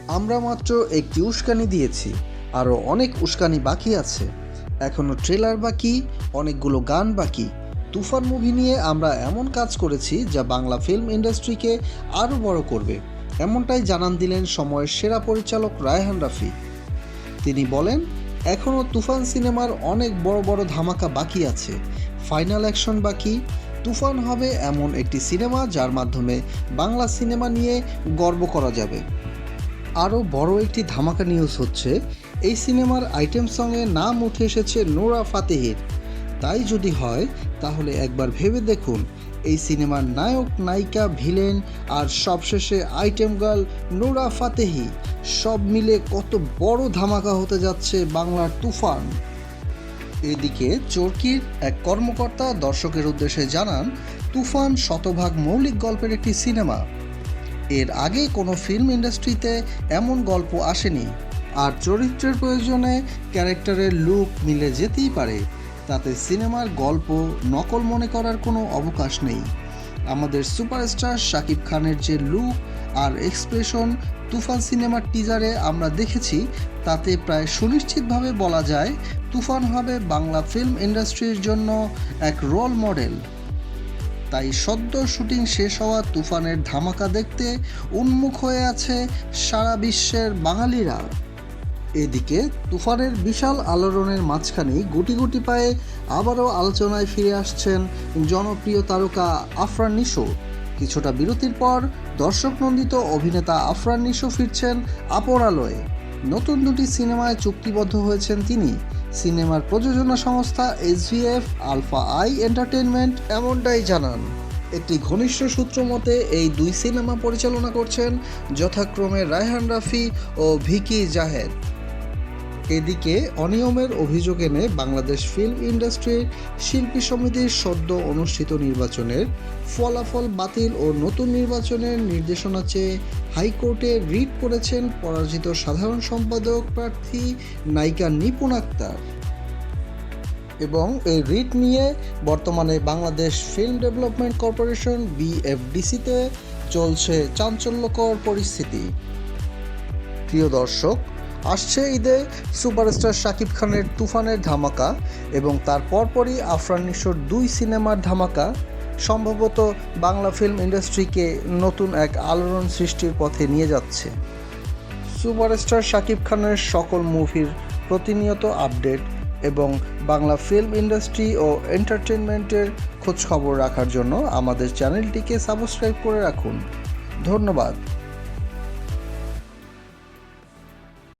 আমরা মাত্র একটি উস্কানি দিয়েছি, আরও অনেক উস্কানি বাকি আছে। এখনও ট্রেলার বাকি, অনেকগুলো গান বাকি। তুফান মুভি নিয়ে আমরা এমন কাজ করেছি যা বাংলা ফিল্ম ইন্ডাস্ট্রিকে আরও বড় করবে, এমনটাই জানান দিলেন সময়ের সেরা পরিচালক রায়হান রাফি। তিনি বলেন, এখনও তুফান সিনেমার অনেক বড় বড় ধামাকা বাকি আছে, ফাইনাল অ্যাকশন বাকি। তুফান হবে এমন একটি সিনেমা যার মাধ্যমে বাংলা সিনেমা নিয়ে গর্ব করা যাবে। আরও বড় একটি ধামাকা নিউজ হচ্ছে, এই সিনেমার আইটেম সঙ্গে নাম উঠে এসেছে নোরা ফাতেহির। তাই যদি হয় তাহলে একবার ভেবে দেখুন, এই সিনেমার নায়ক, নায়িকা, ভিলেন আর সবশেষে আইটেম গার্ল নোরা ফাতেহি, সব মিলে কত বড় ধামাকা হতে যাচ্ছে বাংলার তুফান। এদিকে চরকির এক কর্মকর্তা দর্শকের উদ্দেশ্যে জানান, তুফান শতভাগ মৌলিক গল্পের একটি সিনেমা। এর আগে কোনো ফিল্ম ইন্ডাস্ট্রিতে এমন গল্প আসেনি, আর চরিত্রের প্রয়োজনে ক্যারেক্টারের লুক মিলে যেতেই পারে। তাতে সিনেমার গল্প নকল মনে করার কোনো অবকাশ নেই। আমাদের সুপারস্টার শাকিব খানের যে লুক আর এক্সপ্রেশন তুফান সিনেমার টিজারে আমরা দেখেছি, তাতে প্রায় সুনিশ্চিতভাবে বলা যায় তুফান হবে বাংলা ফিল্ম ইন্ডাস্ট্রির জন্য এক রোল মডেল। তাই সদ্য শুটিং শেষ হওয়া তুফানের ধামাকা দেখতে উন্মুখ হয়ে আছে সারা বিশ্বের বাঙালিরা। এদিকে তুফানের বিশাল আলোড়নের মাঝখানেই গুটি গুটি পায়ে আবারও আলোচনায় ফিরে আসছেন জনপ্রিয় তারকা আফরান নিশো। কিছুটা বিরতির পর দর্শক নন্দিত অভিনেতা আফরান নিশো ফিরছেন আপন আলোয়। নতুন দুটি সিনেমায় চুক্তিবদ্ধ হয়েছেন তিনি। সিনেমার প্রযোজনা সংস্থা SVF আলফা আই এন্টারটেইনমেন্ট এমনটাই জানান। একটি ঘনিষ্ঠ সূত্র মতে এই দুই সিনেমা পরিচালনা করছেন যথাক্রমে রায়হান রাফি ও ভিকি জাহেদ। এদিকে অনিয়মের অভিযোগ এনে বাংলাদেশ ফিল্ম ইন্ডাস্ট্রির শিল্পী সমিতির সদ্য অনুষ্ঠিত নির্বাচনের ফলাফল বাতিল ও নতুন নির্বাচনের নির্দেশনা চেয়ে হাইকোর্টে রিট করেছেন পরাজিত সাধারণ সম্পাদক প্রার্থী নায়িকা নিপুণ আক্তার। এবং এই রিট নিয়ে বর্তমানে বাংলাদেশ ফিল্ম ডেভেলপমেন্ট কর্পোরেশন BFDC-তে চলছে চাঞ্চল্যকর পরিস্থিতি। প্রিয় দর্শক, আসছে ঈদে সুপারস্টার শাকিব খানের তুফানের ধামাকা এবং তার পরপরই আফরান নিশোর দুই সিনেমার ধামাকা সম্ভবত বাংলা ফিল্ম ইন্ডাস্ট্রিকে নতুন এক আলোড়ন সৃষ্টির পথে নিয়ে যাচ্ছে। সুপারস্টার শাকিব খানের সকল মুভির প্রতিনিয়ত আপডেট এবং বাংলা ফিল্ম ইন্ডাস্ট্রি ও এন্টারটেনমেন্টের খোঁজখবর রাখার জন্য আমাদের চ্যানেলটিকে সাবস্ক্রাইব করে রাখুন। ধন্যবাদ।